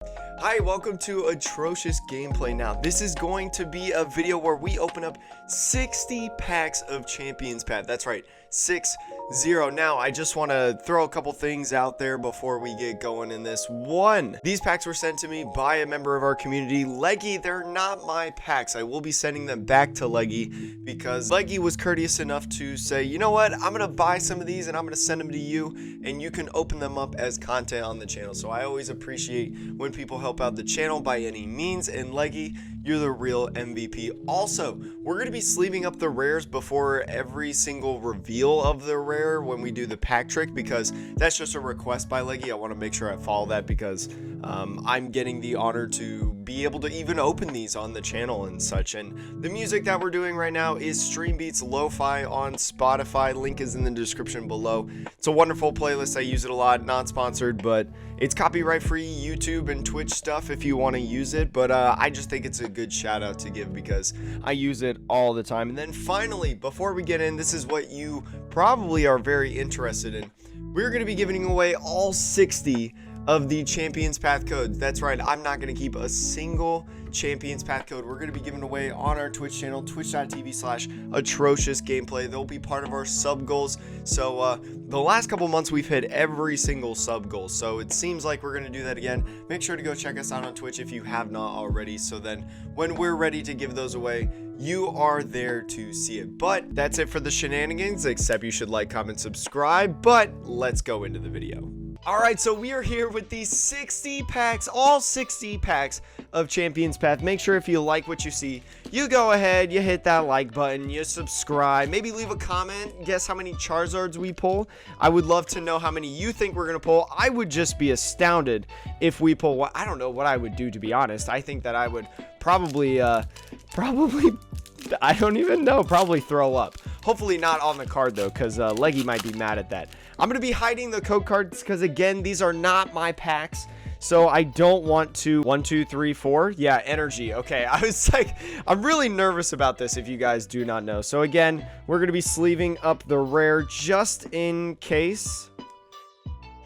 Hi, welcome to Atrocious Gameplay. Now, this is going to be a video where we open up 60 packs of Champions Path. That's right, 60. Now, I just want to throw a couple things out there before we get going in this. One, these packs were sent to me by a member of our community, Leggy. They're not my packs. I will be sending them back to Leggy because Leggy was courteous enough to say, you know what, I'm going to buy some of these and I'm going to send them to you and you can open them up as content on the channel. So I always appreciate when people help out the channel by any means, and Leggy, you're the real MVP. Also, we're going to be sleeving up the rares before every single reveal of the rare when we do the pack trick, because that's just a request by Leggy. I want to make sure I follow that because I'm getting the honor to be able to even open these on the channel and such. And the music that we're doing right now is Streambeats Lo-Fi on Spotify. Link is in the description below. It's a wonderful playlist. I use it a lot. Not sponsored, but it's copyright free YouTube and Twitch stuff if you want to use it. But I just think it's a good shout out to give because I use it all the time. And then finally, before we get in, this is what you probably are very interested in. We're going to be giving away all 60 of the Champions Path codes. That's right, I'm not going to keep a single Champions Path code. We're going to be giving away on our Twitch channel, twitch.tv/atrocious gameplay. They'll be part of our sub goals. So the last couple months we've hit every single sub goal, so it seems like we're going to do that again. Make sure to go check us out on Twitch if you have not already, so then when we're ready to give those away, you are there to see it. But that's it for the shenanigans, except you should like, comment, subscribe. But let's go into the video. Alright, so we are here with these 60 packs, all 60 packs of Champions Path. Make sure if you like what you see, you go ahead, you hit that like button, you subscribe, maybe leave a comment, guess how many Charizards we pull. I would love to know how many you think we're going to pull. I would just be astounded if we pull one. I don't know what I would do, to be honest. I think that I would probably, I don't even know, probably throw up. Hopefully not on the card though, because Leggy might be mad at that. I'm going to be hiding the code cards because, again, these are not my packs. So I don't want to. 1, 2, 3, 4. Yeah, energy. Okay, I was like, I'm really nervous about this if you guys do not know. So again, we're going to be sleeving up the rare just in case.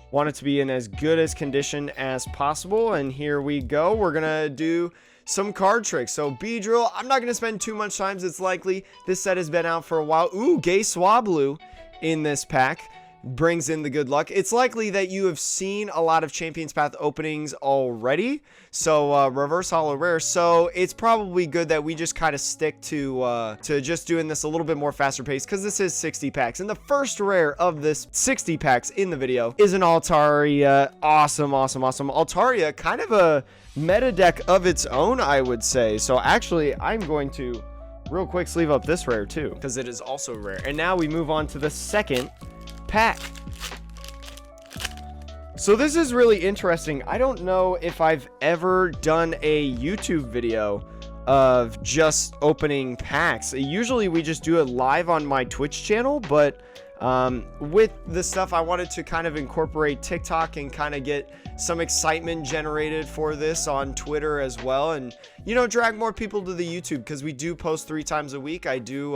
Want it to be in as good as condition as possible. And here we go. We're going to do some card tricks. So Beedrill, I'm not going to spend too much time. It's likely this set has been out for a while. Ooh, Gay Swablu in this pack brings in the good luck. It's likely that you have seen a lot of Champions Path openings already, so reverse holo rare, so it's probably good that we just kind of stick to just doing this a little bit more faster pace, because this is 60 packs, and the first rare of this 60 packs in the video is an Altaria. Awesome. Altaria, kind of a meta deck of its own, I would say. So actually, I'm going to real quick sleeve up this rare too, because it is also rare. And now we move on to the second pack. So this is really interesting. I don't know if I've ever done a YouTube video of just opening packs. Usually we just do it live on my Twitch channel, but with the stuff, I wanted to kind of incorporate TikTok and kind of get some excitement generated for this on Twitter as well, and you know, drag more people to the YouTube, because we do post 3 times a week. I do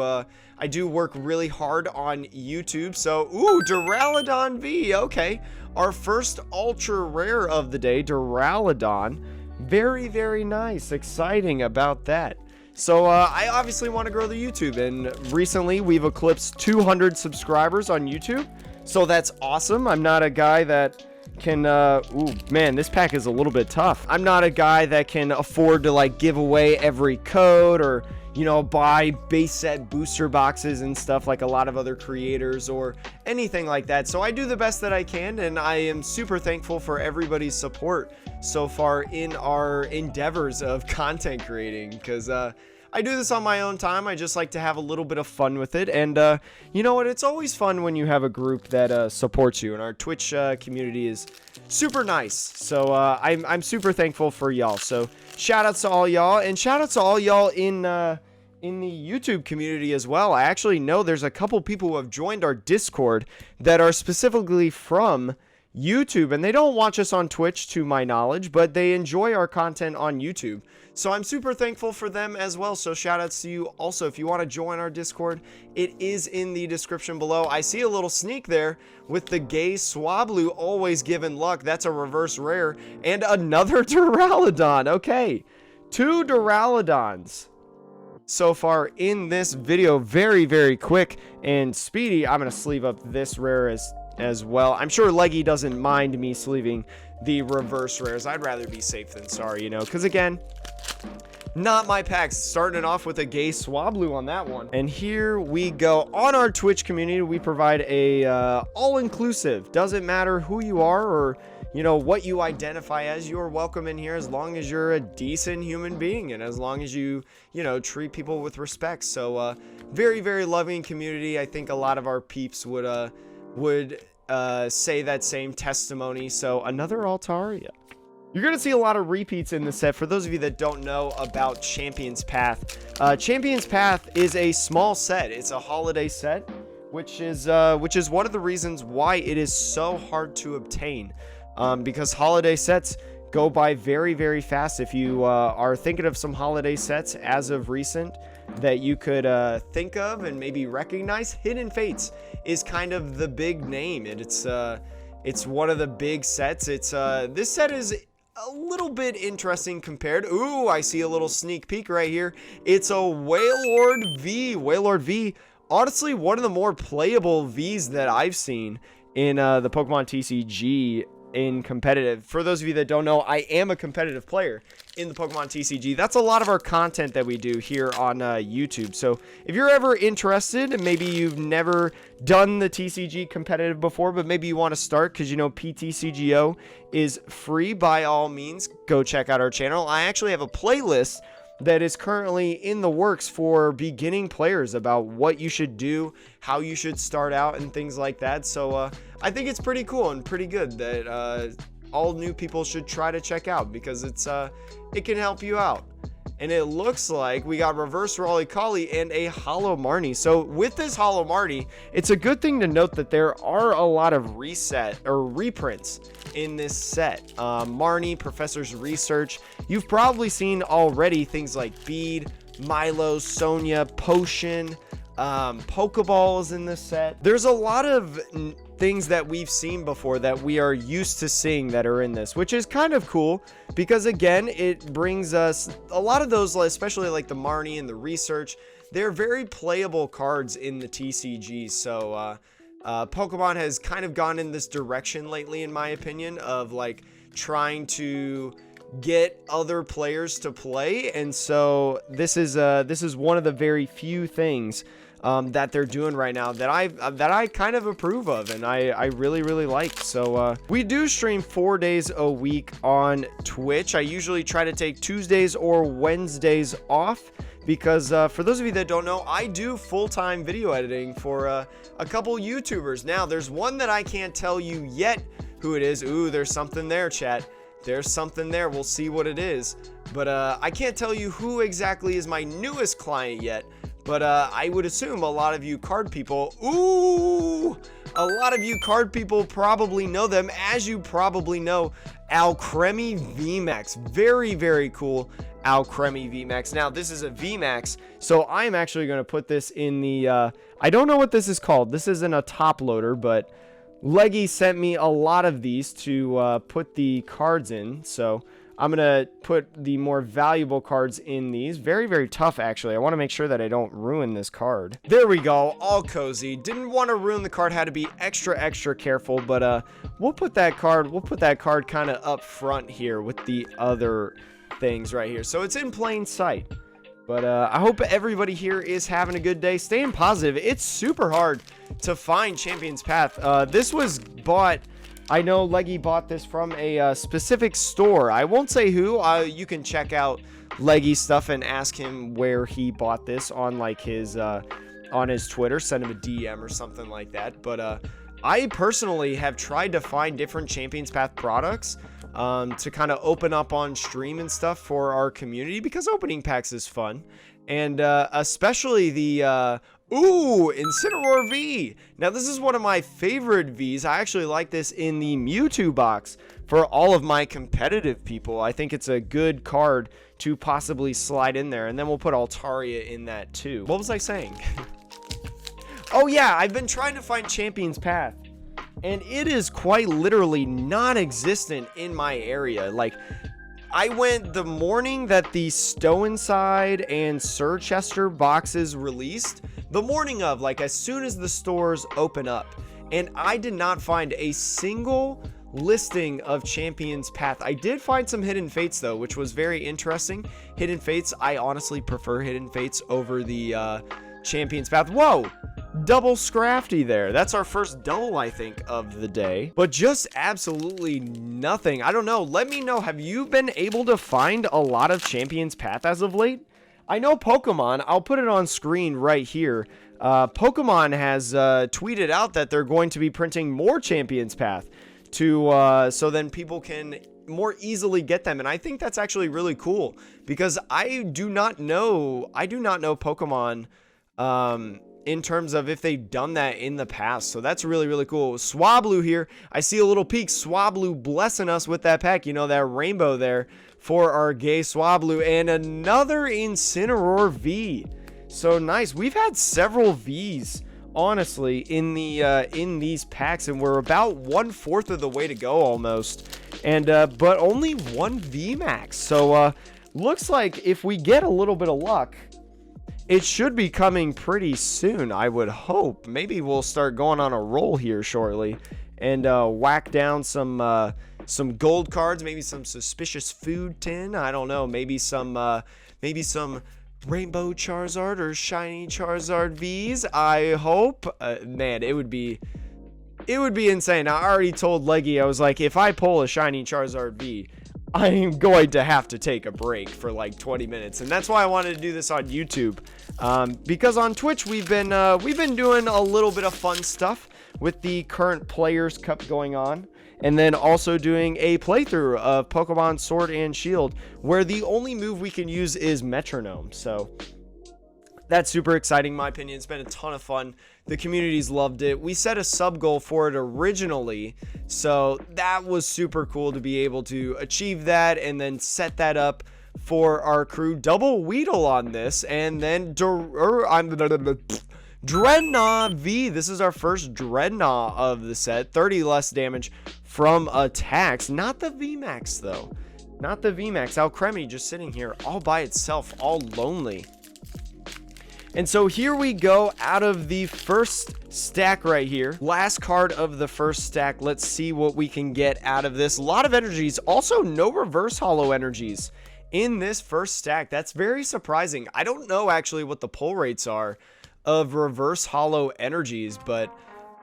work really hard on YouTube. So ooh, Duraludon V. Okay, our first ultra rare of the day, Duraludon. Very nice, exciting about that. So I obviously want to grow the YouTube, and recently we've eclipsed 200 subscribers on YouTube, so that's awesome. I'm not a guy that can ooh, man, this pack is a little bit tough. I'm not a guy that can afford to like give away every code, or you know, buy base set booster boxes and stuff like a lot of other creators or anything like that. So I do the best that I can, and I am super thankful for everybody's support so far in our endeavors of content creating, because I do this on my own time. I just like to have a little bit of fun with it, and you know what, it's always fun when you have a group that supports you, and our Twitch community is super nice. So I'm super thankful for y'all. So shout outs to all y'all, and shout outs to all y'all in the YouTube community as well. I actually know there's a couple people who have joined our Discord that are specifically from YouTube, and they don't watch us on Twitch to my knowledge, but they enjoy our content on YouTube. So I'm super thankful for them as well. So shout outs to you. Also, if you want to join our Discord, it is in the description below. I see a little sneak there with the gay Swablu always giving luck. That's a reverse rare and another Duraludon. Okay, 2 Duraludons so far in this video. Very, very quick and speedy. I'm going to sleeve up this rare as well. I'm sure Leggy doesn't mind me sleeving the reverse rares. I'd rather be safe than sorry, you know, because again, not my packs. Starting it off with a gay Swablu on that one. And here we go. On our Twitch community, we provide a all-inclusive. Doesn't matter who you are or, you know, what you identify as. You're welcome in here as long as you're a decent human being and as long as you know, treat people with respect. So very, very loving community. I think a lot of our peeps would say that same testimony. So another Altaria. You're going to see a lot of repeats in this set. For those of you that don't know about Champion's Path, Champion's Path is a small set. It's a holiday set, which is one of the reasons why it is so hard to obtain, because holiday sets go by very, very fast. If you are thinking of some holiday sets as of recent that you could think of and maybe recognize, Hidden Fates is kind of the big name. It's one of the big sets. This set is a little bit interesting compared. Ooh, I see a little sneak peek right here. It's a Wailord V. Wailord V, honestly, one of the more playable Vs that I've seen in the Pokemon TCG in competitive. For those of you that don't know, I am a competitive player in the Pokemon TCG. That's a lot of our content that we do here on YouTube. So if you're ever interested, and maybe you've never done the TCG competitive before, but maybe you want to start because you know PTCGO is free, by all means, go check out our channel. I actually have a playlist that is currently in the works for beginning players about what you should do, how you should start out, and things like that. So I think it's pretty cool and pretty good that all new people should try to check out, because it can help you out. And it looks like we got reverse Raleigh Collie and a Hollow Marnie. So with this Hollow Marnie, it's a good thing to note that there are a lot of reset or reprints in this set. Marnie, Professor's Research. You've probably seen already things like Bead, Milo, Sonia, Potion, Pokeballs in this set. There's a lot of things that we've seen before that we are used to seeing that are in this, which is kind of cool because again, it brings us a lot of those, especially like the Marnie and the Research. They're very playable cards in the TCG. So Pokemon has kind of gone in this direction lately, in my opinion, of like trying to get other players to play. And so this is one of the very few things that they're doing right now that I kind of approve of and I really, really like. So we do stream 4 days a week on Twitch. I usually try to take Tuesdays or Wednesdays off because for those of you that don't know, I do full-time video editing for a couple YouTubers. Now there's one that I can't tell you yet who it is. Ooh, there's something there, chat. There's something there. We'll see what it is. But I can't tell you who exactly is my newest client yet. But I would assume a lot of you card people, a lot of you card people probably know them, as you probably know Alcremie VMAX. Very, very cool Alcremie VMAX. Now, this is a VMAX, so I'm actually going to put this in the, I don't know what this is called. This isn't a top loader, but Leggy sent me a lot of these to put the cards in, so I'm going to put the more valuable cards in these. Very, very tough, actually. I want to make sure that I don't ruin this card. There we go. All cozy. Didn't want to ruin the card. Had to be extra, extra careful. But we'll put that card kind of up front here with the other things right here. So it's in plain sight. But I hope everybody here is having a good day. Staying positive. It's super hard to find Champion's Path. This was bought... I know Leggy bought this from a specific store. I won't say who. You can check out Leggy's stuff and ask him where he bought this on like his on his Twitter. Send him a DM or something like that. But I personally have tried to find different Champion's Path products to kind of open up on stream and stuff for our community because opening packs is fun. And especially the Ooh, Incineroar V. Now, this is one of my favorite Vs. I actually like this in the Mewtwo box for all of my competitive people. I think it's a good card to possibly slide in there. And then we'll put Altaria in that too. What was I saying? Oh yeah, I've been trying to find Champion's Path, and it is quite literally non-existent in my area. Like, I went the morning that the Stow-N-Side and Sirchester boxes released, the morning of, like as soon as the stores open up, and I did not find a single listing of Champion's Path. I did find some Hidden Fates though, which was very interesting. Hidden Fates, I honestly prefer Hidden Fates over the Champion's Path. Whoa! Double Scrafty there. That's our first double, I think, of the day. But just absolutely nothing. I don't know. Let me know. Have you been able to find a lot of Champion's Path as of late? I know Pokemon, I'll put it on screen right here. Pokemon has tweeted out that they're going to be printing more Champion's Path to so then people can more easily get them, and I think that's actually really cool because I do not know Pokemon in terms of if they've done that in the past. So that's really, really cool. Swablu here. I see a little peek. Swablu blessing us with that pack. You know, that rainbow there for our gay Swablu. And another Incineroar V. So nice. We've had several Vs, honestly, in these packs. And we're about 1/4 of the way to go almost. And but only one VMAX. So looks like if we get a little bit of luck, it should be coming pretty soon, I would hope. Maybe we'll start going on a roll here shortly and whack down some gold cards, maybe some suspicious food tin. I don't know, maybe some rainbow Charizard or shiny Charizard Vs. I hope. Man, it would be insane. I already told Leggy, I was like, if I pull a shiny Charizard V, I'm going to have to take a break for like 20 minutes, and that's why I wanted to do this on YouTube, because on Twitch we've been doing a little bit of fun stuff with the current Players Cup going on, and then also doing a playthrough of Pokemon Sword and Shield, where the only move we can use is Metronome. So that's super exciting, in my opinion. It's been a ton of fun. The community's loved it. We set a sub goal for it originally, so that was super cool to be able to achieve that and then set that up for our crew. Double Weedle on this, and then Dreadnought V. This is our first Dreadnought of the set. 30 less damage from attacks. Not the VMAX, though. Not the VMAX. Alcremie just sitting here all by itself, all lonely. And so here we go out of the first stack right here. Last card of the first stack. Let's see what we can get out of this. A lot of energies. Also, no reverse holo energies in this first stack. That's very surprising. I don't know actually what the pull rates are of reverse holo energies, but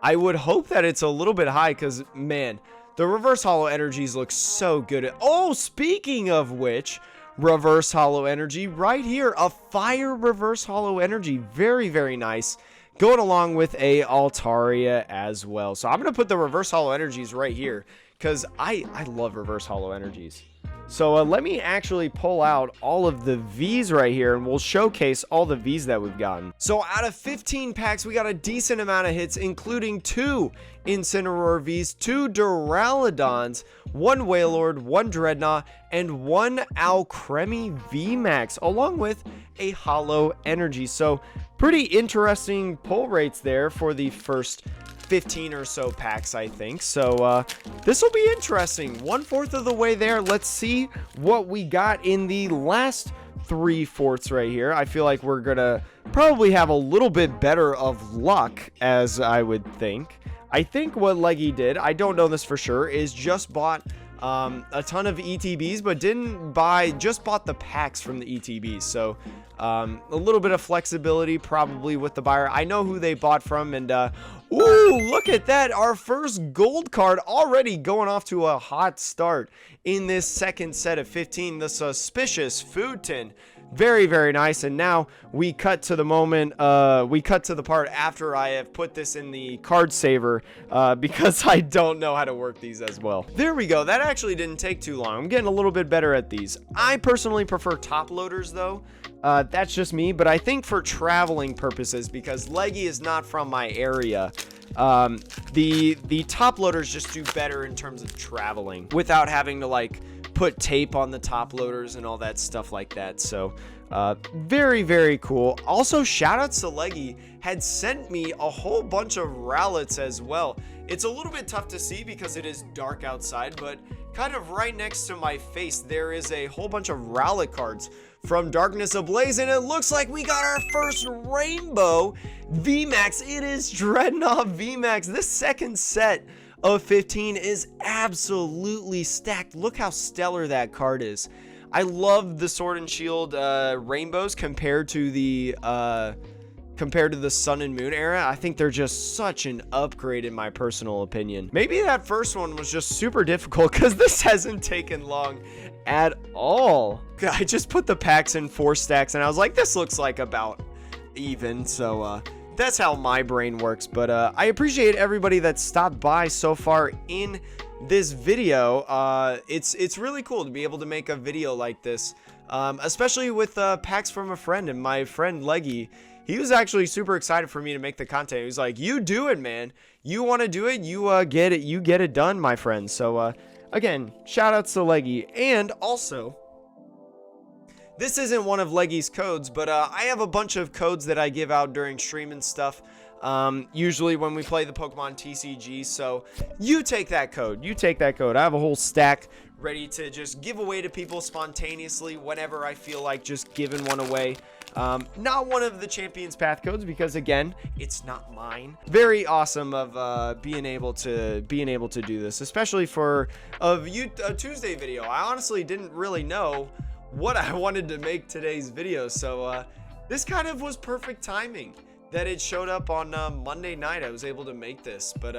I would hope that it's a little bit high because, man, the reverse holo energies look so good. Oh, speaking of which, reverse holo energy right here, a fire reverse holo energy, very, very nice, going along with a Altaria as well. So I'm gonna put the reverse holo energies right here because I love reverse holo energies. So let me actually pull out all of the Vs right here, and we'll showcase all the Vs that we've gotten. So out of 15 packs, we got a decent amount of hits, including 2 Incineroar Vs, 2 Duraludons, 1 Wailord, 1 Dreadnought, and 1 Alcremie VMAX, along with a Holo Energy. So pretty interesting pull rates there for the first 15 or so packs, I think. So this will be interesting. 1/4 of the way there. Let's see what we got in the last 3/4 right here. I feel like we're gonna probably have a little bit better of luck, as I would think. I think what Leggy did, I don't know this for sure, is just bought a ton of ETBs, but just bought the packs from the ETBs. So a little bit of flexibility probably with the buyer. I know who they bought from, and ooh, look at that. Our first gold card already going off to a hot start in this second set of 15. The suspicious food tin. Very, very nice. And now we cut to the moment, we cut to the part after I have put this in the card saver, because I don't know how to work these as well. There we go. That actually didn't take too long. I'm getting a little bit better at these. I personally prefer top loaders though. That's just me, but I think for traveling purposes, because Leggy is not from my area, the top loaders just do better in terms of traveling without having to like put tape on the top loaders and all that stuff like that. So very, very cool. Also, shout outs to Leggy, had sent me a whole bunch of rowlets as well. It's a little bit tough to see because it is dark outside, but kind of right next to my face there is a whole bunch of rowlet cards from Darkness Ablaze, and it looks like we got our first rainbow VMAX. It is Dreadnought VMAX. This second set of 15 is absolutely stacked. Look how stellar that card is. I love the Sword and Shield rainbows compared to the Sun and Moon era. I think they're just such an upgrade in my personal opinion. Maybe that first one was just super difficult because this hasn't taken long at all. I just put the packs in 4 stacks and I was like, this looks like about even. So that's how my brain works. But I appreciate everybody that stopped by so far in this video. It's really cool to be able to make a video like this, especially with packs from a friend. And my friend Leggy, he was actually super excited for me to make the content. He was like, you do it, man. You want to do it, you get it done, my friend. So again, shout outs to Leggy. And also, this isn't one of Leggy's codes, but I have a bunch of codes that I give out during stream and stuff, usually when we play the Pokemon TCG. So you take that code. I have a whole stack ready to just give away to people spontaneously whenever I feel like just giving one away. Not one of the Champions Path codes because, again, it's not mine. Very awesome of being able to do this, especially for a Tuesday video. I honestly didn't really know what I wanted to make today's video, so this kind of was perfect timing that it showed up on Monday night. I was able to make this, but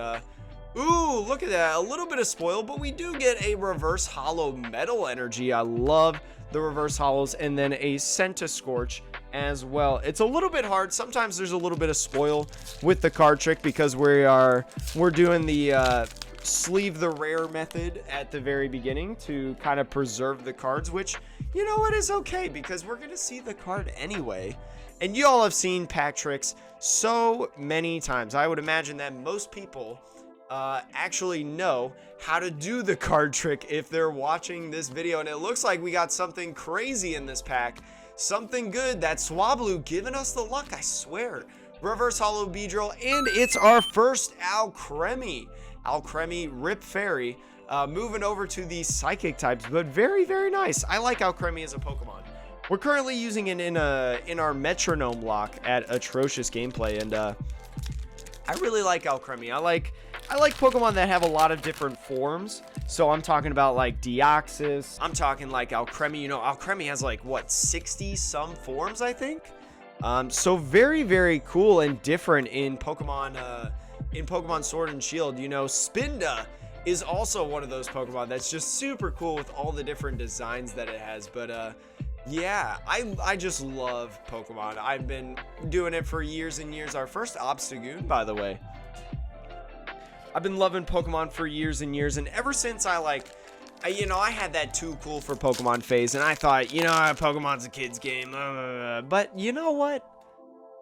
ooh, look at that, a little bit of spoil, but we do get a reverse hollow metal energy. I love the reverse hollows, and then a Scorch as well. It's a little bit hard. Sometimes there's a little bit of spoil with the card trick because we're doing the sleeve the rare method at the very beginning to kind of preserve the cards, which, you know what, is okay because we're gonna see the card anyway. And you all have seen pack tricks so many times. I would imagine that most people actually know how to do the card trick if they're watching this video. And it looks like we got something crazy in this pack, something good. That Swablu giving us the luck, I swear. Reverse hollow Beedrill, and it's our first Alcremie Rip Fairy, moving over to the psychic types, but very, very nice. I like Alcremie as a Pokemon. We're currently using it in our metronome lock at Atrocious Gameplay, and I really like Alcremie. I like Pokemon that have a lot of different forms. So I'm talking about like Deoxys. I'm talking like Alcremie. You know, Alcremie has like what, 60 some forms, I think. So very, very cool and different in Pokemon Sword and Shield. You know, Spinda is also one of those Pokemon that's just super cool with all the different designs that it has. But yeah, I just love Pokemon. I've been doing it for years and years. Our first Obstagoon, by the way. I've been loving Pokemon for years and years, and ever since I had that too cool for Pokemon phase, and I thought, you know, Pokemon's a kid's game, but you know what?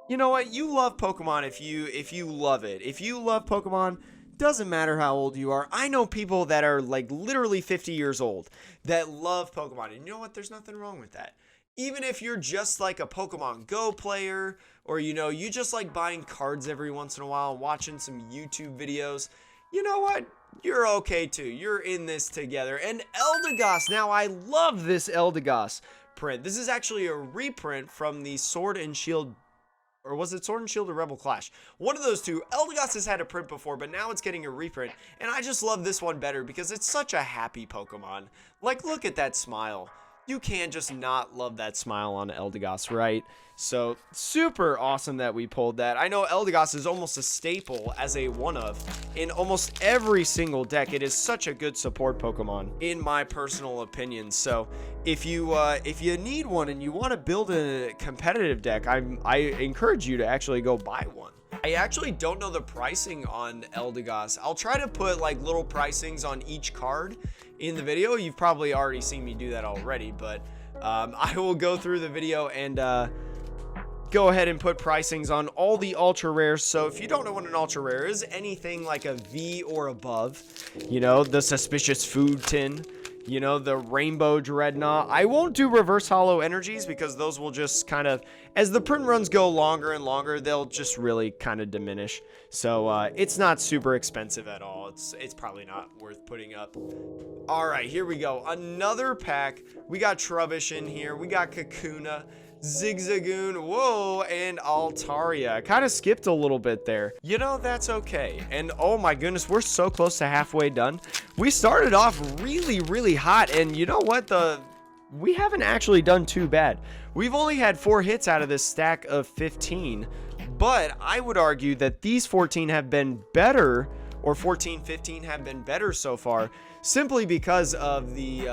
You love Pokemon if you love it. If you love Pokemon, doesn't matter how old you are. I know people that are like literally 50 years old that love Pokemon, and you know what? There's nothing wrong with that. Even if you're just like a Pokemon Go player, or you know, you just like buying cards every once in a while and watching some YouTube videos, you know what? You're okay too. You're in this together. And Eldegoss, now I love this Eldegoss print. This is actually a reprint from the Sword and Shield, or was it Sword and Shield or Rebel Clash? One of those two. Eldegoss has had a print before, but now it's getting a reprint. And I just love this one better because it's such a happy Pokemon. Like, look at that smile. You can't just not love that smile on Eldegoss, right? So super awesome that we pulled that. I know Eldegoss is almost a staple as a one-of in almost every single deck. It is such a good support Pokemon, in my personal opinion. So if you need one and you want to build a competitive deck, I encourage you to actually go buy one. I actually don't know the pricing on Eldegoss. I'll try to put like little pricings on each card in the video. You've probably already seen me do that already, but I will go through the video and go ahead and put pricings on all the ultra rares. So if you don't know what an ultra rare is, anything like a V or above, you know, the suspicious food tin, you know, the rainbow dreadnought. I won't do reverse hollow energies because those will just kind of, as the print runs go longer and longer, they'll just really kind of diminish. So it's not super expensive at all. It's probably not worth putting up. All right, here we go. Another pack. We got Trubbish in here. We got Kakuna, Zigzagoon, whoa, and Altaria. I kind of skipped a little bit there. You know, that's okay. And oh my goodness, we're so close to halfway done. We started off really, really hot, and you know what? We haven't actually done too bad. We've only had 4 hits out of this stack of 15, but I would argue that these 14 have been better, or 14, 15 have been better so far, simply because of the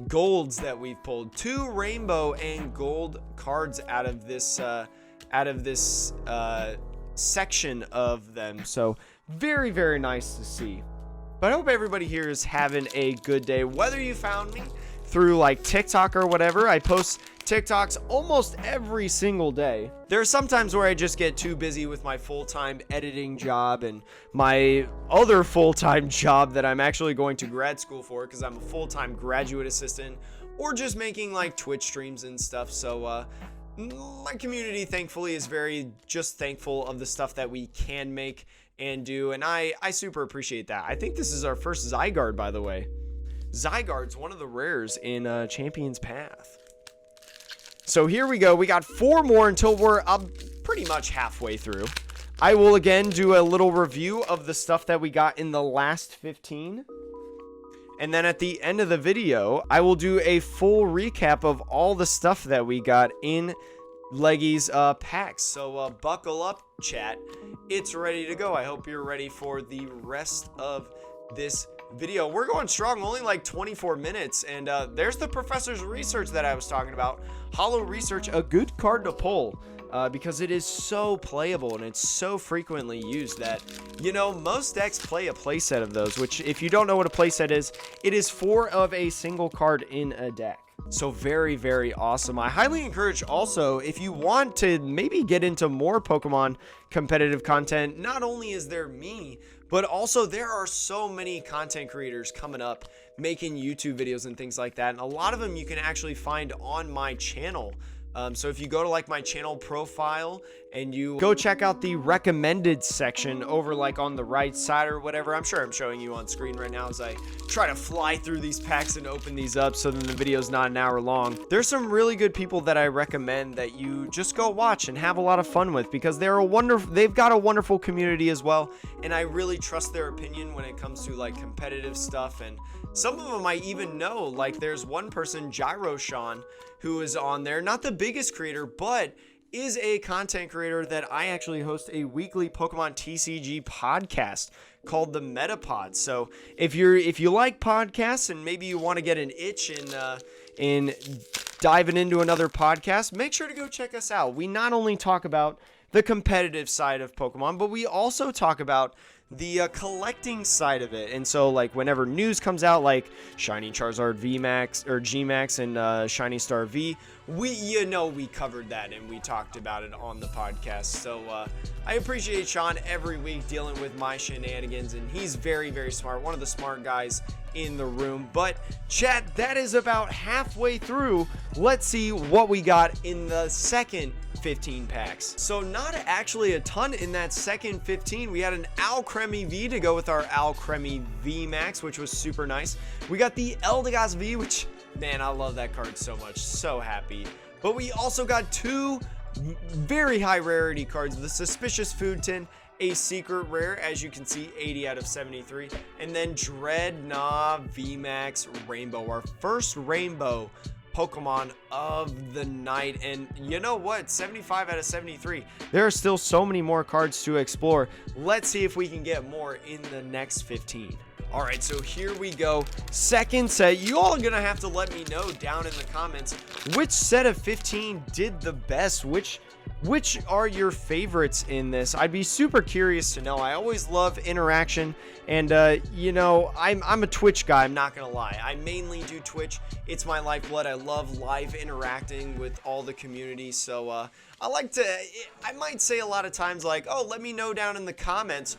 golds that we've pulled. 2 rainbow and gold cards out of this section of them. So very, very nice to see. But I hope everybody here is having a good day. Whether you found me through like TikTok or whatever, I post TikToks almost every single day. There are some times where I just get too busy with my full-time editing job and my other full-time job that I'm actually going to grad school for because I'm a full-time graduate assistant, or just making like Twitch streams and stuff. So my community thankfully is very just thankful of the stuff that we can make and do, and I super appreciate that. I think this is our first Zygarde, by the way. Zygarde's one of the rares in Champion's Path. So here we go. We got 4 more until we're pretty much halfway through. I will again do a little review of the stuff that we got in the last 15. And then at the end of the video, I will do a full recap of all the stuff that we got in Leggy's packs. So buckle up, chat. It's ready to go. I hope you're ready for the rest of this video. We're going strong, only like 24 minutes, and there's the professor's research that I was talking about. Hollow Research, a good card to pull because it is so playable and it's so frequently used that, you know, most decks play a playset of those, which if you don't know what a playset is, it is 4 of a single card in a deck. So very, very awesome. I highly encourage also, if you want to maybe get into more Pokemon competitive content, not only is there me, but also there are so many content creators coming up making YouTube videos and things like that. And a lot of them you can actually find on my channel. So if you go to like my channel profile and you go check out the recommended section over like on the right side or whatever, I'm sure I'm showing you on screen right now as I try to fly through these packs and open these up so then the video's not an hour long. There's some really good people that I recommend that you just go watch and have a lot of fun with because they've got a wonderful community as well, and I really trust their opinion when it comes to like competitive stuff. And some of them I even know, like there's one person, Gyro Sean, who is on there, not the biggest creator, but is a content creator that I actually host a weekly Pokemon TCG podcast called the Metapod. So if you like podcasts and maybe you want to get an itch in diving into another podcast, make sure to go check us out. We not only talk about the competitive side of Pokemon, but we also talk about the collecting side of it. And so like whenever news comes out like Shiny Charizard VMAX or GMAX and Shiny Star V, we covered that and we talked about it on the podcast. So I appreciate Sean every week dealing with my shenanigans, and he's very, very smart, one of the smart guys in the room. But chat, that is about halfway through. Let's see what we got in the second 15 packs. So not actually a ton in that second 15. We had an Alcremie V to go with our Alcremie V Max, which was super nice. We got the Eldegoss V, which, man, I love that card so much. So happy. But we also got 2 very high rarity cards, the Suspicious Food Tin a secret rare, as you can see, 80 out of 73. And then Dreadnought VMAX Rainbow, our first rainbow Pokemon of the night. And you know what? 75 out of 73. There are still so many more cards to explore. Let's see if we can get more in the next 15. All right, so here we go. Second set. You all are going to have to let me know down in the comments which set of 15 did the best. Which are your favorites in this? I'd be super curious to know. I always love interaction, and you know, I'm a Twitch guy, I'm not gonna lie. I mainly do Twitch. It's my lifeblood. I love live interacting with all the community, so I might say a lot of times like, oh, let me know down in the comments.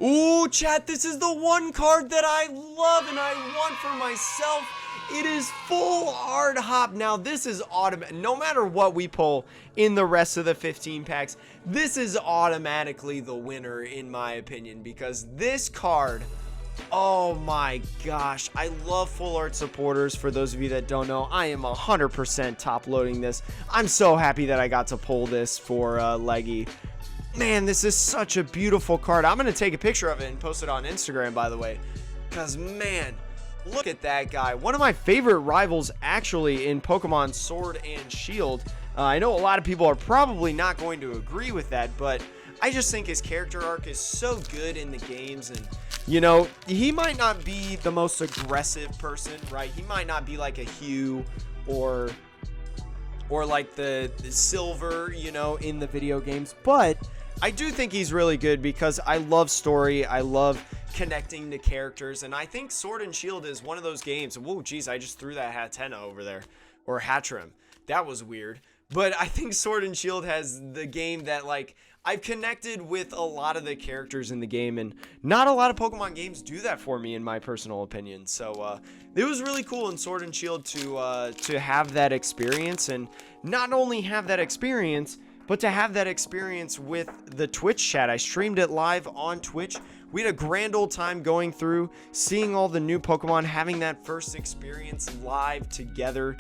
Ooh, chat, this is the one card that I love and I want for myself. It is full art hop. Now, this is automatic. No matter what we pull in the rest of the 15 packs, this is automatically the winner, in my opinion, because this card, oh my gosh, I love full art supporters. For those of you that don't know, I am 100% top loading this. I'm so happy that I got to pull this for Leggy. Man, this is such a beautiful card. I'm going to take a picture of it and post it on Instagram, by the way, because, man, look at that guy. One of my favorite rivals, actually, in Pokemon Sword and Shield. I know a lot of people are probably not going to agree with that, but I just think his character arc is so good in the games. And, you know, he might not be the most aggressive person, right? He might not be like a Hugh or like the Silver, you know, in the video games, but I do think he's really good because I love story. I love connecting to characters, and I think Sword and Shield is one of those games. Whoa, geez, I just threw that Hatena over there, or Hatrim. That was weird. But I think Sword and Shield has the game that, like, I've connected with a lot of the characters in the game, and not a lot of Pokemon games do that for me, in my personal opinion. So it was really cool in Sword and Shield to have that experience, and not only have that experience, but to have that experience with the Twitch chat. I streamed it live on Twitch. We had a grand old time going through, seeing all the new Pokemon, having that first experience live together.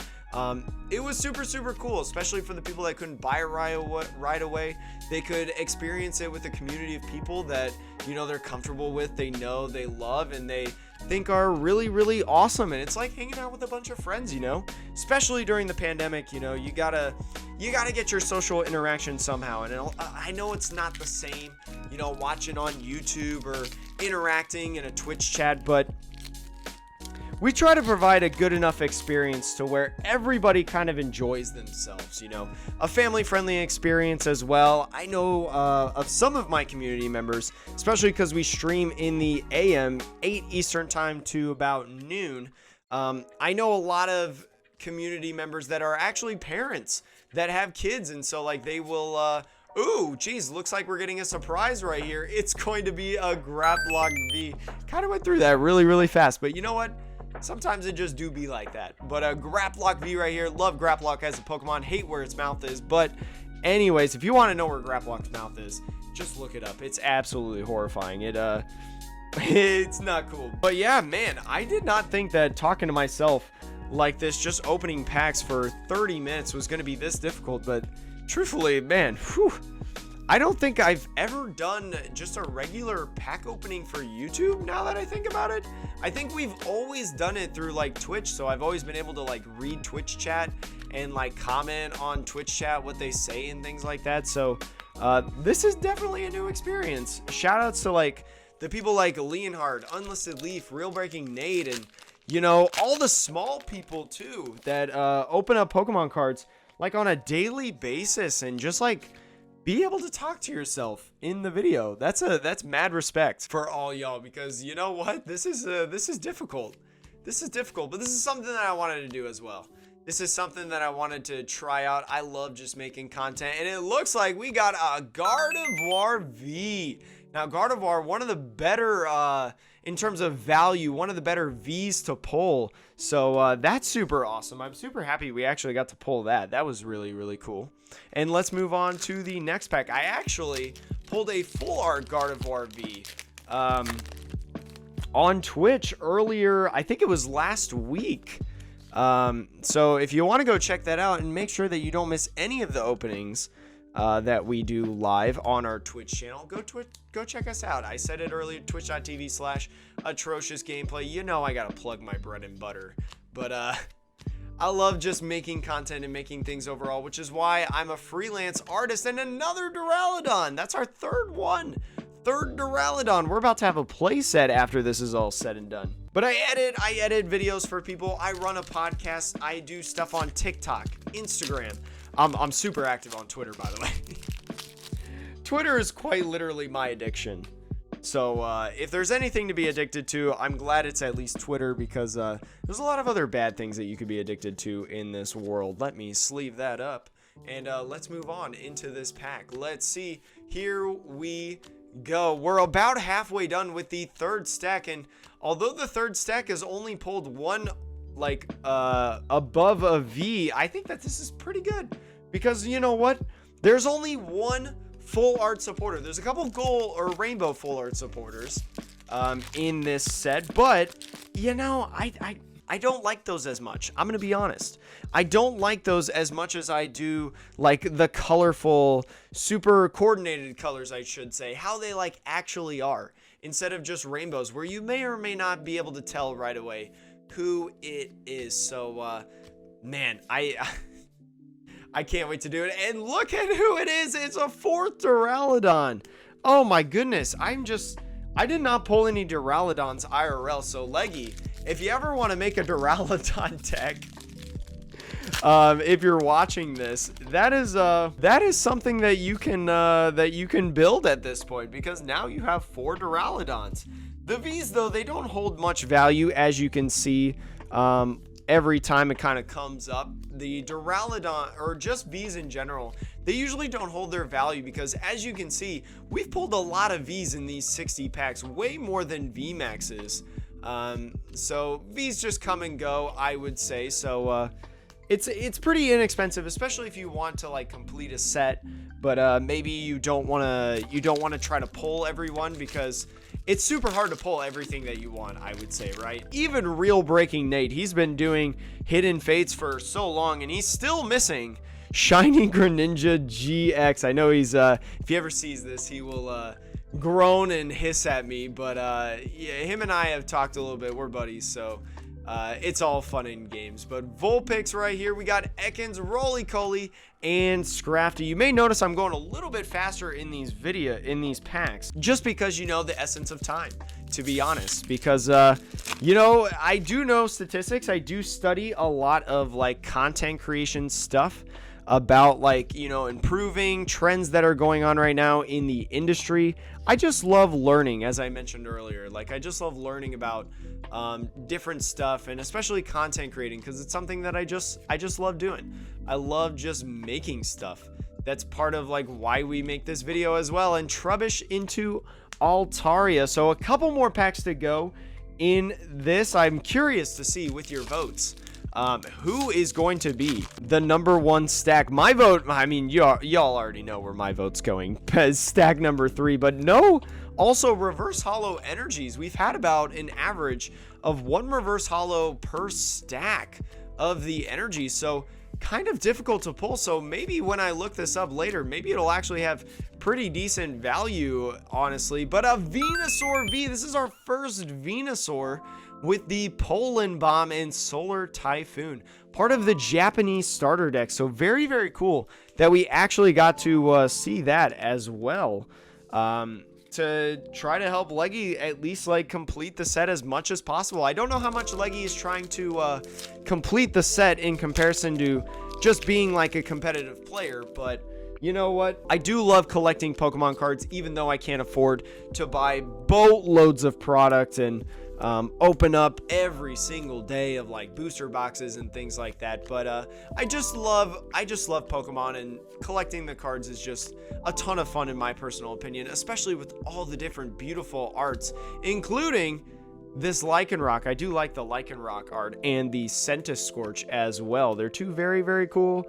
It was super, super cool, especially for the people that couldn't buy it right away. They could experience it with a community of people that, you know, they're comfortable with, they know, they love, and they think are really, really awesome. And it's like hanging out with a bunch of friends, you know, especially during the pandemic. You know, you gotta get your social interaction somehow. And I know it's not the same, you know, watching on YouTube or interacting in a Twitch chat, but we try to provide a good enough experience to where everybody kind of enjoys themselves, you know, a family-friendly experience as well. I know of some of my community members, especially because we stream in the AM, 8 Eastern time to about noon. I know a lot of community members that are actually parents that have kids, and so like they will ooh, geez, looks like we're getting a surprise right here. It's going to be a Graplock V. Kind of went through that really, really fast, but you know what? Sometimes it just do be like that. But a Graplock V right here. Love Graplock as a Pokemon. Hate where its mouth is. But anyways, if you want to know where Graplock's mouth is, just look it up. It's absolutely horrifying. It's not cool. But yeah, man, I did not think that talking to myself like this, just opening packs for 30 minutes was going to be this difficult. But truthfully, man, whew, I don't think I've ever done just a regular pack opening for YouTube, now that I think about it. I think we've always done it through like Twitch, so I've always been able to like read Twitch chat and like comment on Twitch chat what they say and things like that. So this is definitely a new experience. Shout outs to like the people like Leonhard, Unlisted Leaf, Real Breaking Nate, and you know, all the small people too that open up Pokemon cards like on a daily basis and just like be able to talk to yourself in the video. That's mad respect for all y'all, because you know what? This is difficult. This is difficult, but this is something that I wanted to do as well. This is something that I wanted to try out. I love just making content, and it looks like we got a Gardevoir V. Now, Gardevoir, one of the better, in terms of value, one of the better Vs to pull. So that's super awesome. I'm super happy we actually got to pull that. That was really, really cool. And let's move on to the next pack. I actually pulled a full art Gardevoir V on Twitch earlier. I think it was last week. So if you want to go check that out and make sure that you don't miss any of the openings, that we do live on our Twitch channel. Go check us out. I said it earlier, twitch.tv/atrociousgameplay. You know I gotta plug my bread and butter. But I love just making content and making things overall, which is why I'm a freelance artist. And another Duraludon. That's our third one. Third Duraludon. We're about to have a playset after this is all said and done. But I edit videos for people. I run a podcast. I do stuff on TikTok, Instagram. I'm super active on Twitter, by the way. Twitter is quite literally my addiction. So if there's anything to be addicted to, I'm glad it's at least Twitter, because there's a lot of other bad things that you could be addicted to in this world. Let me sleeve that up, and let's move on into this pack. Let's see. Here we go. We're about halfway done with the third stack, and although the third stack has only pulled one like above a V, I think that this is pretty good, because you know what? There's only one full art supporter. There's a couple gold or rainbow full art supporters in this set, but you know, I don't like those as much. I'm gonna be honest. I don't like those as much as I do like the colorful, super coordinated colors, I should say, how they like actually are, instead of just rainbows where you may or may not be able to tell right away who it is. So man, I can't wait to do it. And look at who it is. It's a fourth Duraludon. Oh my goodness. I did not pull any Duraludons IRL. So Leggy, if you ever want to make a Duraludon deck, if you're watching this, that is something that you can build at this point, because now you have 4 Duraludons. The V's though, they don't hold much value, as you can see. Every time it kind of comes up, the Duraludon, or just V's in general, they usually don't hold their value, because as you can see, we've pulled a lot of V's in these 60 packs, way more than V maxes. So V's just come and go, I would say. So it's pretty inexpensive, especially if you want to like complete a set, but maybe you don't want to try to pull everyone, because it's super hard to pull everything that you want, I would say, right? Even Real Breaking Nate, he's been doing Hidden Fates for so long, and he's still missing Shiny Greninja GX. I know he's, if he ever sees this, he will groan and hiss at me, but yeah, him and I have talked a little bit. We're buddies, so it's all fun in games. But Vulpix right here, we got Ekans, Roly-Coly, and Scrafty. You may notice I'm going a little bit faster in these packs, just because, you know, the essence of time, to be honest, because you know, I do know statistics. I do study a lot of like content creation stuff about, like, you know, improving trends that are going on right now in the industry. I just love learning, as I mentioned earlier. Like, I just love learning about different stuff, and especially content creating, because it's something that I just love doing. I love just making stuff. That's part of like why we make this video as well. And Trubbish into Altaria. So a couple more packs to go in this. I'm curious to see with your votes who is going to be the number 1 stack. My vote, I mean, y'all already know where my vote's going. Stack number 3, but no, also reverse holo energies. We've had about an average of 1 reverse holo per stack of the energies, so kind of difficult to pull. So maybe when I look this up later, maybe it'll actually have pretty decent value, honestly. But a Venusaur V, this is our first Venusaur with the Poland Bomb and Solar Typhoon, part of the Japanese starter deck. So very, very cool that we actually got to see that as well, to try to help Leggy at least like complete the set as much as possible. I don't know how much Leggy is trying to complete the set in comparison to just being like a competitive player, but you know what? I do love collecting Pokemon cards, even though I can't afford to buy boatloads of product and open up every single day of like booster boxes and things like that. But I just love Pokemon, and collecting the cards is just a ton of fun in my personal opinion, especially with all the different beautiful arts, including this Lycanroc. I do like the Lycanroc art and the Centiskorch as well. They're two very, very cool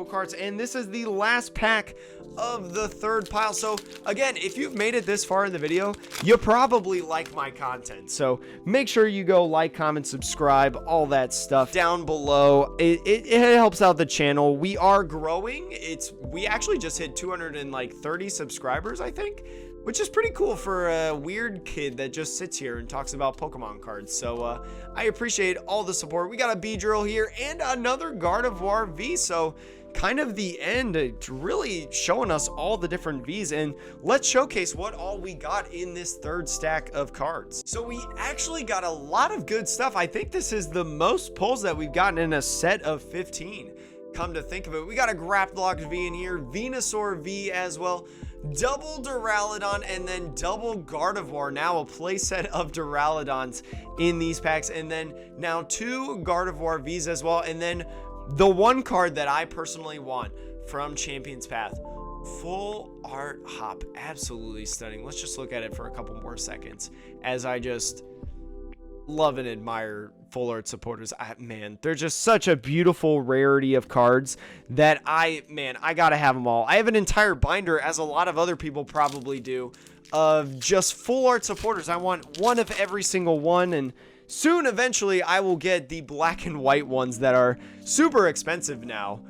cards. And this is the last pack of the third pile. So again, if you've made it this far in the video, you probably like my content. So make sure you go like, comment, subscribe, all that stuff down below. It helps out the channel. We are growing. We actually just hit 230 subscribers, I think, which is pretty cool for a weird kid that just sits here and talks about Pokemon cards. So I appreciate all the support. We got a Beedrill here and another Gardevoir V. So kind of the end, it's really showing us all the different Vs, and let's showcase what all we got in this third stack of cards. So we actually got a lot of good stuff. I think this is the most pulls that we've gotten in a set of 15. Come to think of it, we got a Graplock V in here, Venusaur V as well, double Duraludon, and then double Gardevoir. Now a playset of Duraludons in these packs, and then now 2 Gardevoir Vs as well, and then the one card that I personally want from Champions Path, full art Hop. Absolutely stunning. Let's just look at it for a couple more seconds as I just love and admire full art supporters. Man, they're just such a beautiful rarity of cards that I gotta have them all. I have an entire binder, as a lot of other people probably do, of just full art supporters. I want one of every single one, and soon eventually I will get the black and white ones that are super expensive now.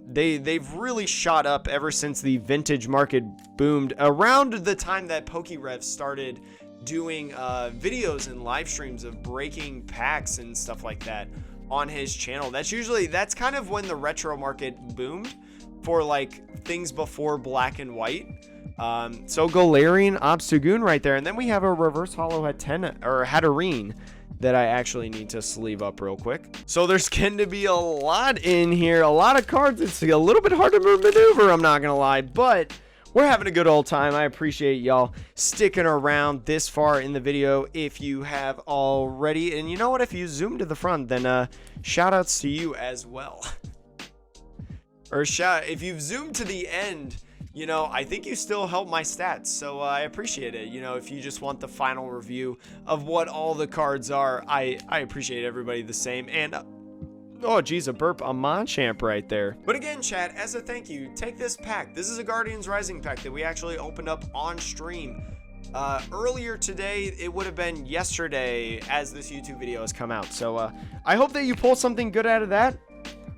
They've really shot up ever since the vintage market boomed around the time that PokeRev started doing videos and live streams of breaking packs and stuff like that on his channel. That's kind of when the retro market boomed for like things before black and white. So Galarian, Obstagoon right there, and then we have a reverse holo Hatterene that I actually need to sleeve up real quick. So there's going to be a lot in here, a lot of cards. It's a little bit hard to maneuver, I'm not gonna lie, but we're having a good old time. I appreciate y'all sticking around this far in the video if you have already. And you know what? If you zoom to the front, then shout outs to you as well. Or if you've zoomed to the end, you know, I think you still help my stats. So I appreciate it. You know, if you just want the final review of what all the cards are, I appreciate everybody the same. And oh, geez, a burp, a Machamp right there. But again, chat, as a thank you, take this pack. This is a Guardians Rising pack that we actually opened up on stream. Earlier today, it would have been yesterday as this YouTube video has come out. So I hope that you pull something good out of that.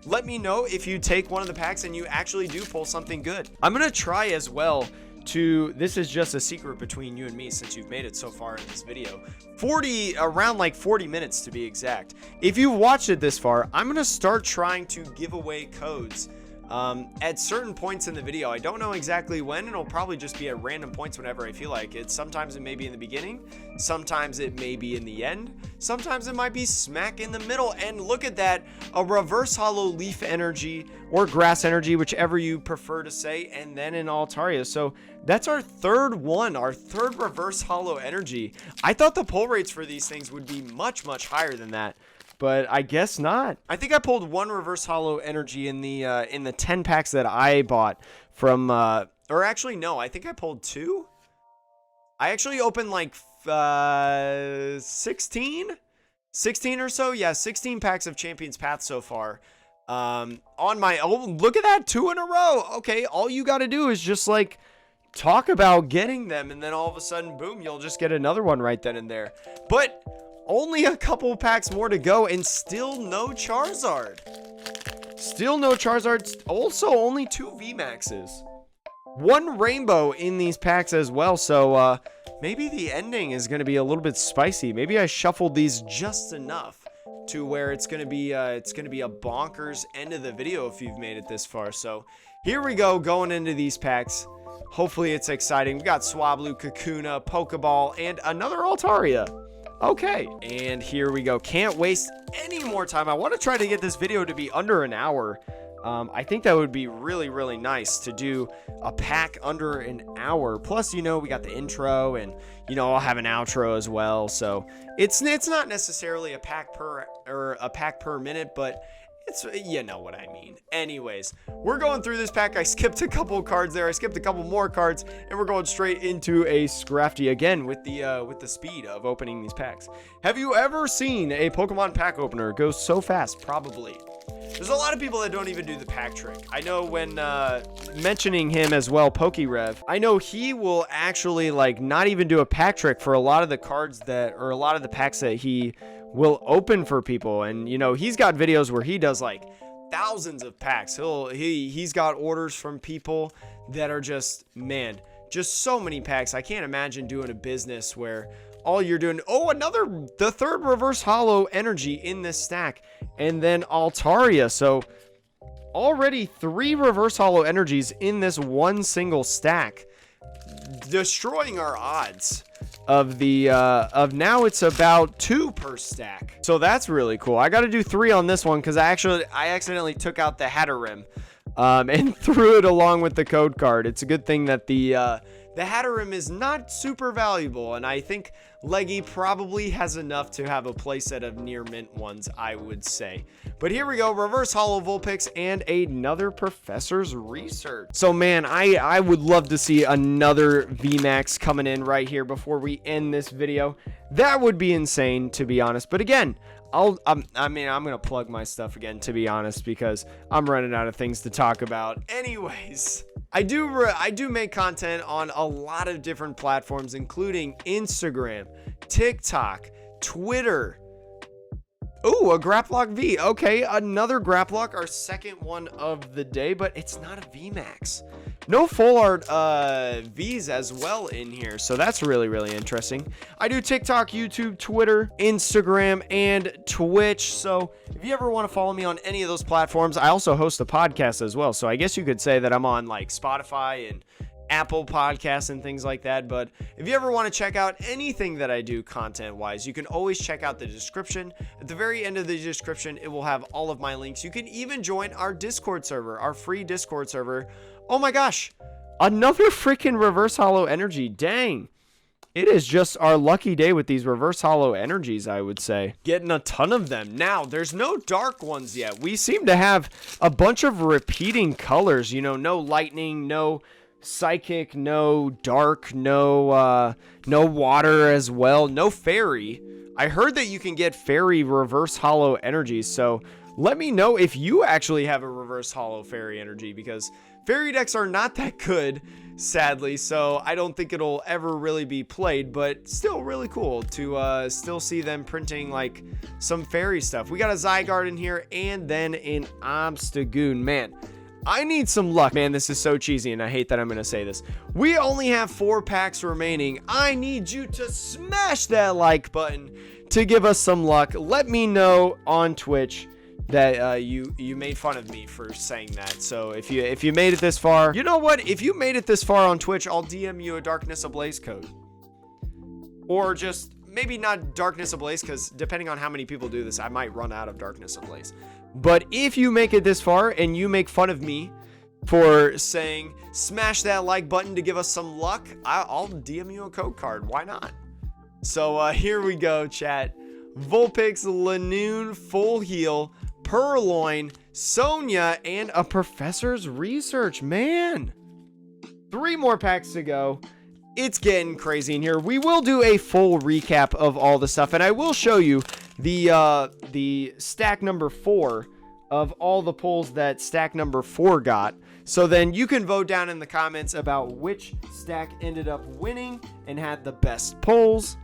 Let me know if you take one of the packs and you actually do pull something good. I'm going to try as well this is just a secret between you and me since you've made it so far in this video, around like 40 minutes to be exact. If you've watched it this far, I'm going to start trying to give away codes at certain points in the video. I don't know exactly when, and it'll probably just be at random points whenever I feel like it. Sometimes it may be in the beginning, sometimes it may be in the end, sometimes it might be smack in the middle. And look at that, a reverse holo Leaf Energy or Grass Energy, whichever you prefer to say, and then an Altaria. So that's our third one, our third reverse holo energy. I thought the pull rates for these things would be much higher than that, but I guess not. I think I pulled one reverse holo energy in the 10 packs that I bought from or actually no, I think I pulled 2. I actually opened like 16 or so. Yeah, 16 packs of Champions Path so far. On my own. Look at that, 2 in a row. Okay, all you got to do is just like talk about getting them, and then all of a sudden, boom, you'll just get another one right then and there. But only a couple packs more to go, and still no Charizard. Still no Charizard. Also, only 2 VMAXs. 1 Rainbow in these packs as well, so maybe the ending is going to be a little bit spicy. Maybe I shuffled these just enough to where it's going to be a bonkers end of the video if you've made it this far. So here we go, going into these packs. Hopefully it's exciting. We got Swablu, Kakuna, Pokeball, and another Altaria. Okay, and here we go. Can't waste any more time. I want to try to get this video to be under an hour. I think that would be really nice to do a pack under an hour. Plus, you know, we got the intro, and you know, I'll have an outro as well. So it's not necessarily a pack per minute, but It's, you know what I mean. Anyways, we're going through this pack. I skipped a couple cards there. I skipped a couple more cards, and we're going straight into a Scrafty again with the speed of opening these packs. Have you ever seen a Pokemon pack opener go so fast? Probably. There's a lot of people that don't even do the pack trick. I know when mentioning him as well, PokeRev, I know he will actually like not even do a pack trick for a lot of the cards that, or a lot of the packs that he will open for people. And you know, he's got videos where he does like thousands of packs. He's got orders from people that are just, man, just so many packs. I can't imagine doing a business where all you're doing, the third reverse holo energy in this stack, and then Altaria. So already 3 reverse holo energies in this one single stack, destroying our odds of the now it's about 2 per stack. So that's really cool. I got to do 3 on this one because I accidentally took out the Hatterim and threw it along with the code card. It's a good thing that the Hatterim is not super valuable, and I think Leggy probably has enough to have a playset of near mint ones, I would say. But here we go, reverse holo Vulpix and another Professor's Research. So man, I would love to see another VMAX coming in right here before we end this video. That would be insane, to be honest. But again, I'm gonna plug my stuff again, to be honest, because I'm running out of things to talk about. Anyways, I do make content on a lot of different platforms, including Instagram, TikTok, Twitter. Ooh, a Graplock V. Okay, another Graplock, our second one of the day, but it's not a VMAX. No full art Vs as well in here, so that's really, really interesting. I do TikTok, YouTube, Twitter, Instagram, and Twitch, so if you ever want to follow me on any of those platforms, I also host a podcast as well, so I guess you could say that I'm on like Spotify and Apple Podcasts and things like that. But if you ever want to check out anything that I do content wise, you can always check out the description. At the very end of the description, it will have all of my links. You can even join our Discord server, our free Discord server. Oh my gosh, another freaking reverse holo energy. Dang, it is just our lucky day with these reverse holo energies, I would say. Getting a ton of them. Now, there's no dark ones yet. We seem to have a bunch of repeating colors, you know, no lightning, no psychic, no dark, no water as well, no fairy. I heard that you can get fairy reverse holo energies, so let me know if you actually have a reverse holo fairy energy, because fairy decks are not that good, sadly, so I don't think it'll ever really be played, but still really cool to still see them printing like some fairy stuff. We got a Zygarde in here, and then an Obstagoon. Man, I need some luck. Man, this is so cheesy, and I hate that I'm going to say this. We only have 4 packs remaining. I need you to smash that like button to give us some luck. Let me know on Twitch that you made fun of me for saying that. So if you made it this far, you know what? If you made it this far on Twitch, I'll DM you a Darkness Ablaze code. Or just maybe not Darkness Ablaze, because depending on how many people do this, I might run out of Darkness Ablaze. But if you make it this far and you make fun of me for saying smash that like button to give us some luck, I'll DM you a code card. Why not? So here we go, chat. Vulpix, Lanoon, Full Heal, Purloin, Sonia, and a Professor's Research. Man, 3 more packs to go. It's getting crazy in here. We will do a full recap of all the stuff, and I will show you the stack number 4 of all the pulls that stack number 4 got. So then you can vote down in the comments about which stack ended up winning and had the best pulls.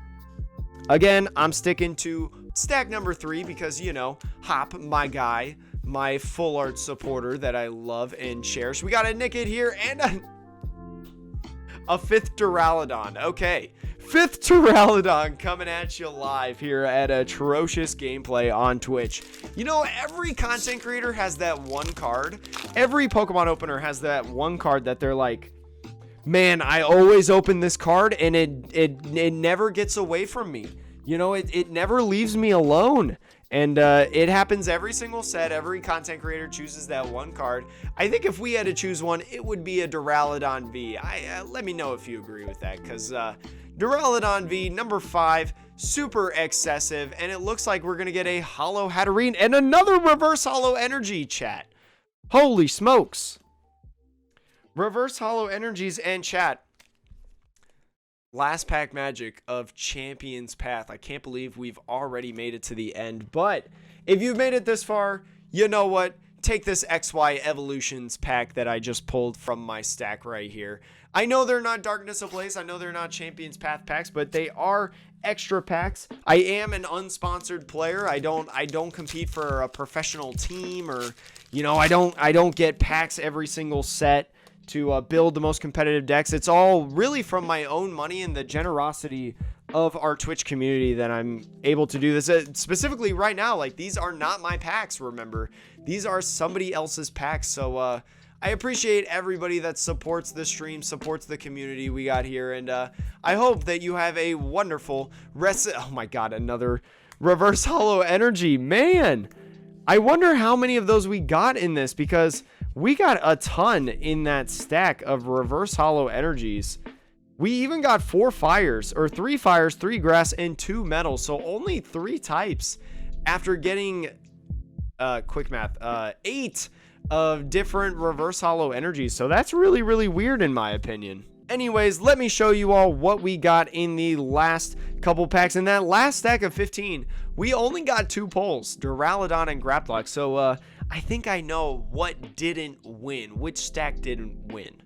Again, I'm sticking to stack number 3 because, you know, Hop, my guy, my full art supporter that I love and cherish. We got a Nickit here and a 5th Duraludon. Okay, 5th Duraludon coming at you live here at Atrocious Gameplay on Twitch. You know, every content creator has that one card. Every Pokemon opener has that one card that they're like, man, I always open this card and it never gets away from me. You know, it never leaves me alone. And it happens every single set. Every content creator chooses that one card. I think if we had to choose one, it would be a Duraludon V. Let me know if you agree with that, because Duraludon V, number 5, super excessive, and it looks like we're going to get a Holo Hatterene and another reverse holo energy, chat. Holy smokes. Reverse holo energies and chat. Last pack magic of Champions Path. I can't believe we've already made it to the end, but if you've made it this far, you know what? Take this XY Evolutions pack that I just pulled from my stack right here. I know they're not Darkness Ablaze. I know they're not Champions Path packs, but they are extra packs. I am an unsponsored player. I don't compete for a professional team, or I don't get packs every single set to build the most competitive decks. It's all really from my own money and the generosity of our Twitch community that I'm able to do this. Specifically right now, like, these are not my packs, remember. These are somebody else's packs. So I appreciate everybody that supports the stream, supports the community we got here, and I hope that you have a wonderful rest. Oh my god, another reverse holo energy. Man, I wonder how many of those we got in this, because we got a ton in that stack of reverse holo energies. We even got 4 fires, or 3 fires, 3 grass, and 2 metal. So only 3 types after getting, quick math, 8 of different reverse holo energies. So that's really, really weird in my opinion. Anyways, let me show you all what we got in the last couple packs. In that last stack of 15, we only got 2 pulls, Duraludon and Graplock. So I think I know what didn't win, which stack didn't win.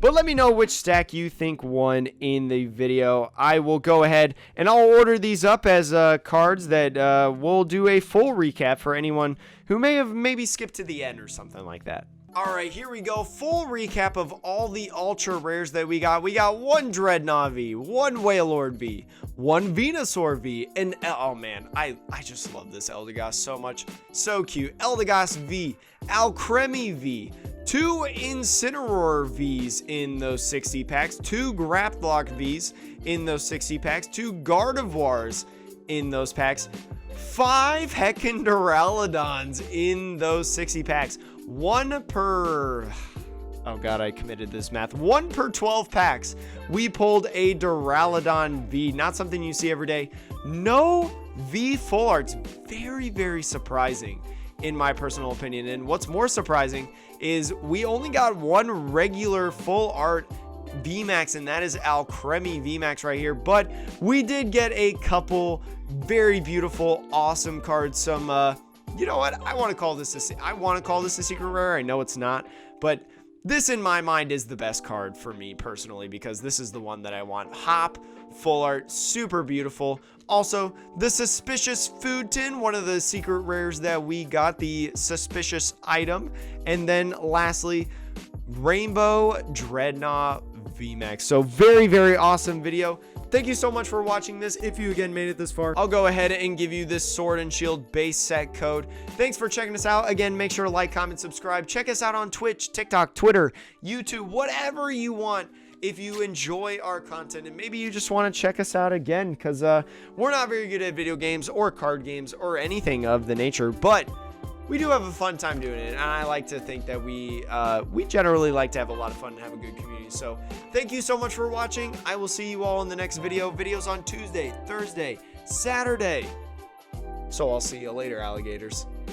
But let me know which stack you think won in the video. I will go ahead and I'll order these up as cards that we'll do a full recap for anyone who may have maybe skipped to the end or something like that. Alright, here we go. Full recap of all the ultra rares that we got. We got 1 Dreadnought V, 1 Wailord V, 1 Venusaur V, and oh man, I just love this Eldegoss so much. So cute. Eldegoss V, Alcremie V, 2 Incineroar Vs in those 60 packs, 2 Graplock Vs in those 60 packs, 2 Gardevoirs in those packs, 5 Heckin' Duraludons in those 60 packs, 1 per... Oh god, I committed this math. 1 per 12 packs. We pulled a Duraludon V. Not something you see every day. No V full arts. Very, very surprising in my personal opinion. And what's more surprising is we only got 1 regular full art VMAX, and that is Alcremie VMAX right here. But we did get a couple very beautiful, awesome cards. Some, you know what? I want to call this a secret rare. I know it's not, but this in my mind is the best card for me personally, because this is the one that I want. Hop, full art, super beautiful. Also, the Suspicious Food Tin, one of the secret rares that we got, the Suspicious item. And then lastly, Rainbow Dreadnought VMAX. So very, very awesome video. Thank you so much for watching this. If you again made it this far, I'll go ahead and give you this Sword and Shield base set code. Thanks for checking us out. Again, make sure to like, comment, subscribe. Check us out on Twitch, TikTok, Twitter, YouTube, whatever you want. If you enjoy our content and maybe you just want to check us out again, because we're not very good at video games or card games or anything of the nature, but we do have a fun time doing it, and I like to think that we generally like to have a lot of fun and have a good community. So thank you so much for watching. I will see you all in the next video. Videos on Tuesday, Thursday, Saturday. So I'll see you later, alligators.